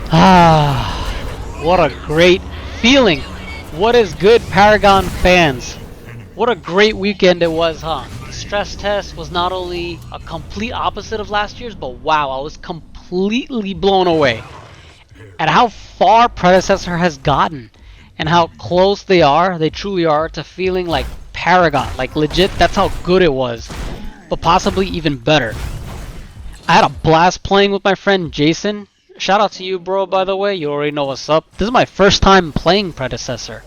Ah, what a great feeling. What is good, Paragon fans? What a great weekend it was, huh? The stress test was not only a complete opposite of last year's, but wow, I was completely blown away at how far Predecessor has gotten and how close they truly are to feeling like Paragon. Like legit, that's how good it was, but possibly even better. I had a blast playing with my friend Jason. Shout out to you, bro, by the way. You already know what's up. This is my first time playing Predecessor.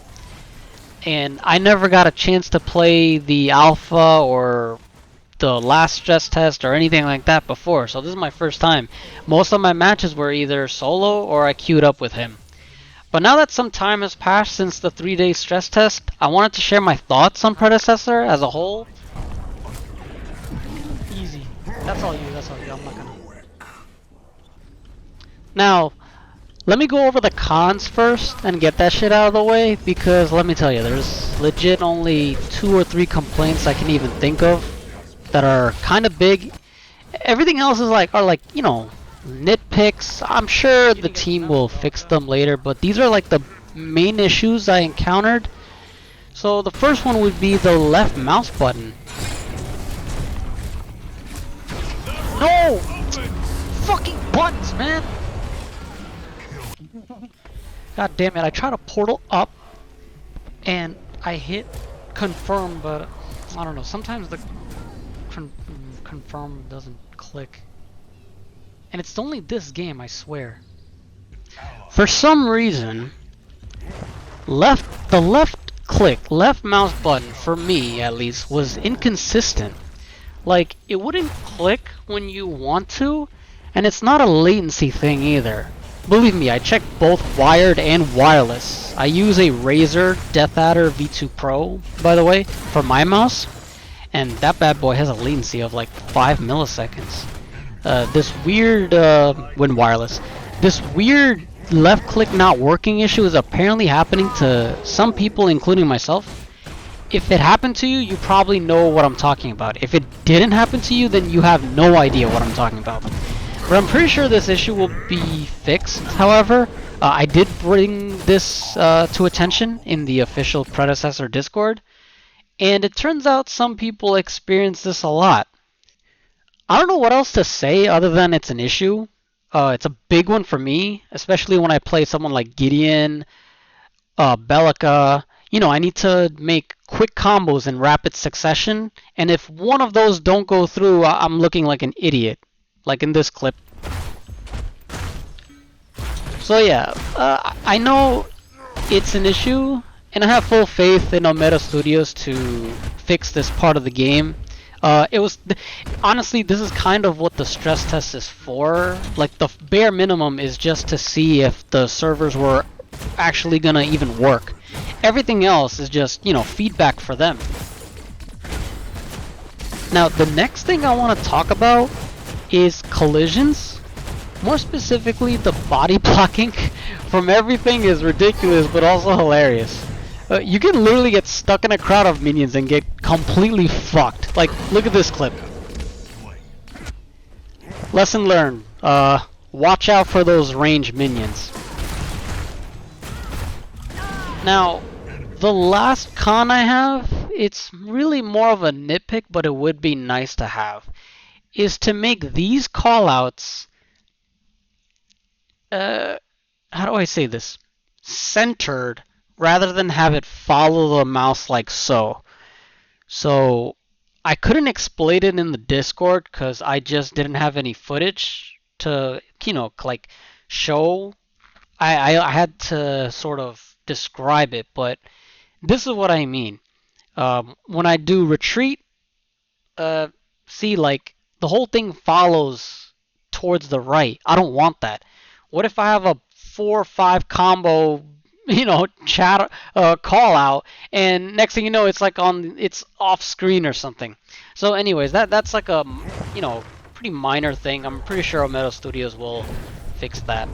And I never got a chance to play the alpha or the last stress test or anything like that before. So this is my first time. Most of my matches were either solo or I queued up with him. But now that some time has passed since the 3-day stress test, I wanted to share my thoughts on Predecessor as a whole. Easy. That's all you. That's all you. I'm not gonna. Now, let me go over the cons first and get that shit out of the way, because let me tell you, there's legit only 2 or 3 complaints I can even think of that are kind of big. Everything else is like, you know, nitpicks. I'm sure the team will fix them later, but these are like the main issues I encountered. So the first one would be the left mouse button. No! Fucking buttons, man! God damn it, I tried to portal up and I hit confirm, but I don't know, sometimes the confirm doesn't click. And it's only this game, I swear. For some reason, the left click, left mouse button, for me at least, was inconsistent. Like, it wouldn't click when you want to, and it's not a latency thing either. Believe me, I checked both wired and wireless. I use a Razer Death Adder V2 Pro, by the way, for my mouse, and that bad boy has a latency of like 5 milliseconds. This weird, when wireless, this weird left click not working issue is apparently happening to some people, including myself. If it happened to you, you probably know what I'm talking about. If it didn't happen to you, then you have no idea what I'm talking about. But I'm pretty sure this issue will be fixed, however. I did bring this to attention in the official Predecessor Discord, and it turns out some people experience this a lot. I don't know what else to say other than it's an issue. It's a big one for me, especially when I play someone like Gideon, Bellica. You know, I need to make quick combos in rapid succession, and if one of those don't go through, I'm looking like an idiot, like in this clip. So yeah, I know it's an issue, and I have full faith in Omega Studios to fix this part of the game. Honestly, this is kind of what the stress test is for. Like, the bare minimum is just to see if the servers were actually gonna even work. Everything else is just, you know, feedback for them. Now, the next thing I want to talk about is collisions. More specifically, the body blocking from everything is ridiculous, but also hilarious. You can literally get stuck in a crowd of minions and get completely fucked. Like, look at this clip. Lesson learned. Watch out for those range minions. Now, the last con I have, it's really more of a nitpick, but it would be nice to have, is to make these callouts, how do I say this? Centered, rather than have it follow the mouse like so. So, I couldn't explain it in the Discord because I just didn't have any footage to, you know, like, show. I had to sort of describe it, but this is what I mean. When I do retreat, see, like, the whole thing follows towards the right. I don't want that. What if I have a 4 or 5 combo, you know, chat call out, and next thing you know, it's like it's off screen or something. So, anyways, that's like a, you know, pretty minor thing. I'm pretty sure Omega Studios will fix that.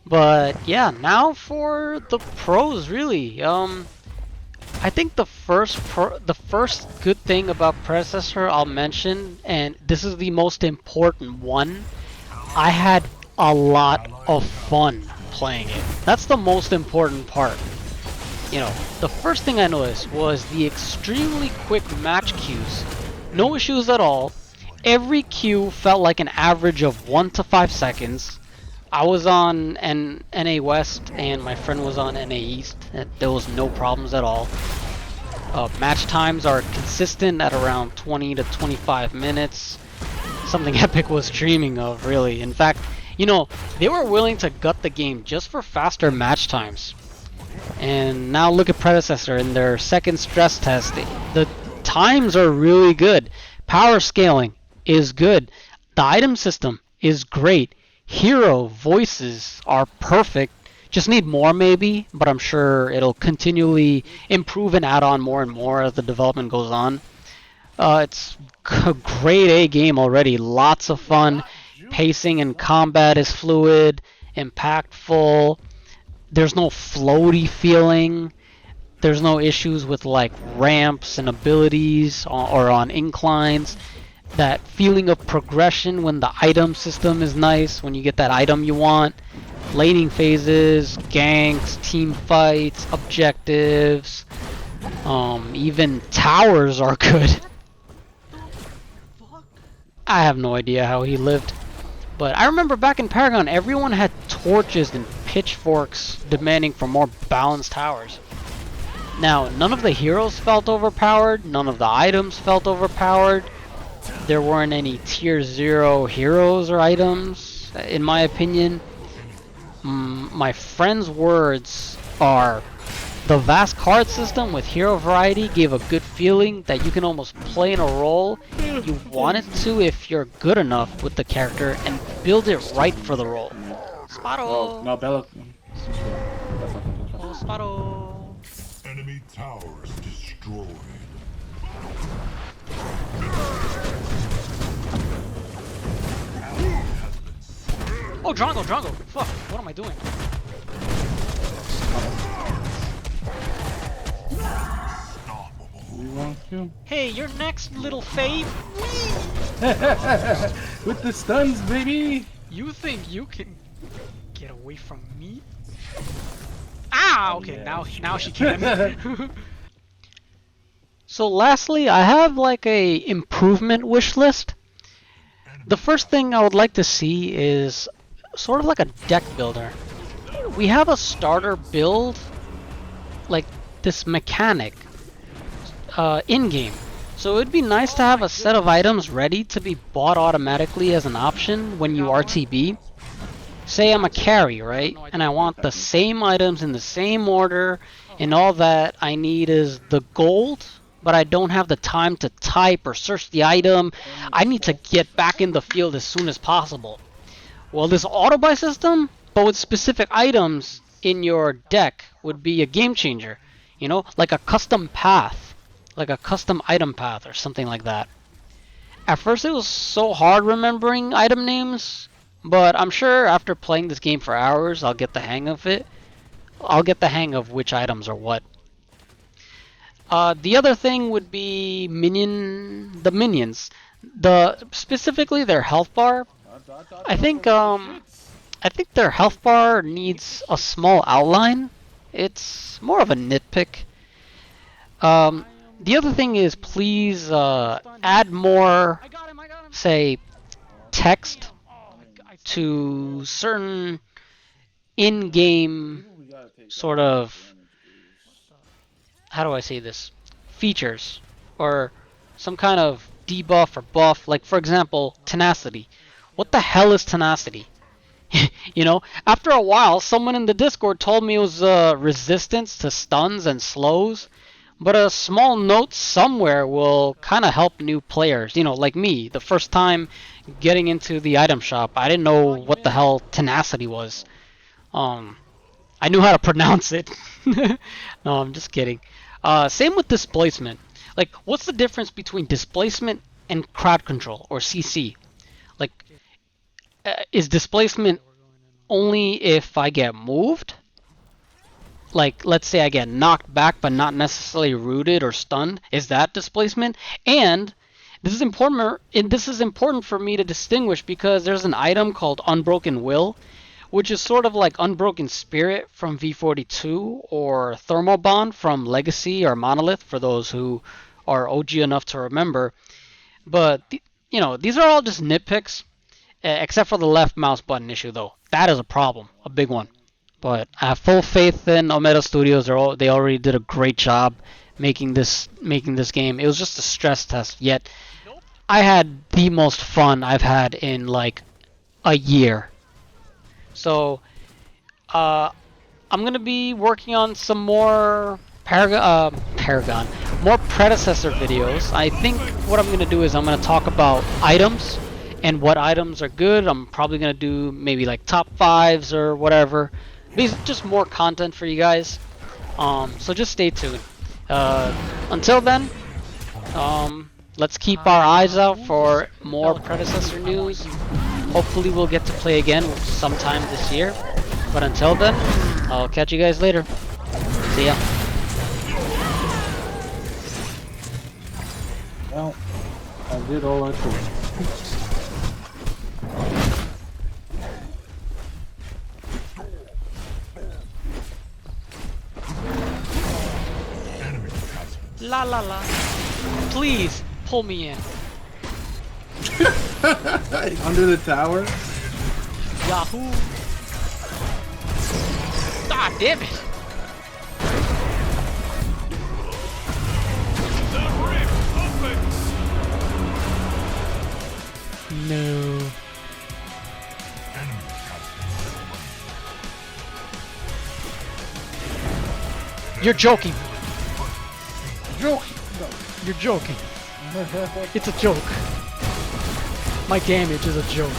But yeah, now for the pros, really. I I think the first good thing about Predecessor I'll mention, and this is the most important one, I had a lot of fun playing it. That's the most important part. You know, the first thing I noticed was the extremely quick match queues. No issues at all. Every queue felt like an average of 1 to 5 seconds. I was on NA West and my friend was on NA East. There was no problems at all. Match times are consistent at around 20 to 25 minutes. Something Epic was dreaming of, really. In fact, you know, they were willing to gut the game just for faster match times. And now look at Predecessor in their second stress test. The times are really good. Power scaling is good. The item system is great. Hero voices are perfect. Just need more maybe, but I'm sure it'll continually improve and add on more and more as the development goes on. It's a grade A game already. Lots of fun. Pacing and combat is fluid, impactful. There's no floaty feeling. There's no issues with like ramps and abilities or on inclines. That feeling of progression when the item system is nice, when you get that item you want. Laning phases, ganks, team fights, objectives, even towers are good. I have no idea how he lived. But I remember back in Paragon, everyone had torches and pitchforks demanding for more balanced towers. Now, none of the heroes felt overpowered, none of the items felt overpowered. There weren't any tier 0 heroes or items, in my opinion. My friend's words are, the vast card system with hero variety gave a good feeling that you can almost play in a role you want it to if you're good enough with the character and build it right for the role. Sparo! Oh, no, Bella. Oh, Sparo! Enemy towers destroyed. Oh, Drongo! Fuck, what am I doing? Hey, you're next, little fave! With the stuns, baby! You think you can get away from me? Ah, okay, Yeah. now she can. So lastly, I have like a improvement wish list. The first thing I would like to see is sort of like a deck builder. We have a starter build, like this mechanic, in-game. So it would be nice to have a set of items ready to be bought automatically as an option when you RTB. Say I'm a carry, right? And I want the same items in the same order, and all that I need is the gold, but I don't have the time to type or search the item. I need to get back in the field as soon as possible. Well, this auto-buy system, but with specific items in your deck, would be a game changer. You know, like a custom path, like a custom item path or something like that. At first it was so hard remembering item names, but I'm sure after playing this game for hours, I'll get the hang of it. I'll get the hang of which items are what. The other thing would be the minions. Specifically their health bar. I think their health bar needs a small outline. It's more of a nitpick. The other thing is, please add more, say, text to certain in-game sort of, how do I say this, features, or some kind of debuff or buff. Like, for example, tenacity. What the hell is tenacity? You know, after a while, someone in the Discord told me it was resistance to stuns and slows. But a small note somewhere will kind of help new players. You know, like me, the first time getting into the item shop, I didn't know what the hell tenacity was. I knew how to pronounce it. No, I'm just kidding. Same with displacement. Like, what's the difference between displacement and crowd control, or CC? Like, is displacement only if I get moved? like let's say I get knocked back but not necessarily rooted or stunned, is that displacement. And this is important for me to distinguish because there's an item called Unbroken Will, which is sort of like Unbroken Spirit from V42 or Thermal Bond from Legacy or Monolith for those who are OG enough to remember. But you know, these are all just nitpicks, except for the left mouse button issue though. That is a problem, a big one. But I have full faith in Omega Studios. They already did a great job making this game. It was just a stress test. Yet I had the most fun I've had in like a year. So I'm gonna be working on some more Paragon, more Predecessor videos. I think what I'm gonna do is I'm gonna talk about items and what items are good. I'm probably gonna do maybe like top 5s or whatever. Just more content for you guys. So just stay tuned. Until then, let's keep our eyes out for more Predecessor news. Hopefully we'll get to play again sometime this year. But until then, I'll catch you guys later. See ya. Well, I did all I could. La la la. Please, pull me in. Under the tower? Yahoo! Ah, damn it! No. You're joking. Joking. No. You're joking. It's a joke. My damage is a joke.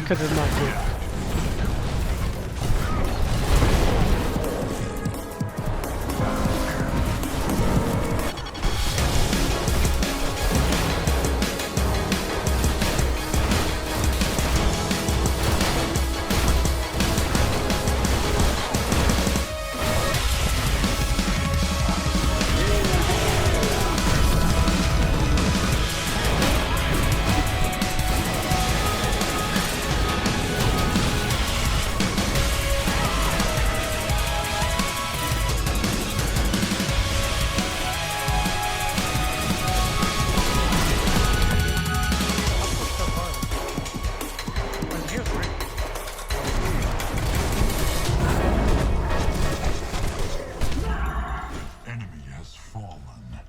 Because it's not good.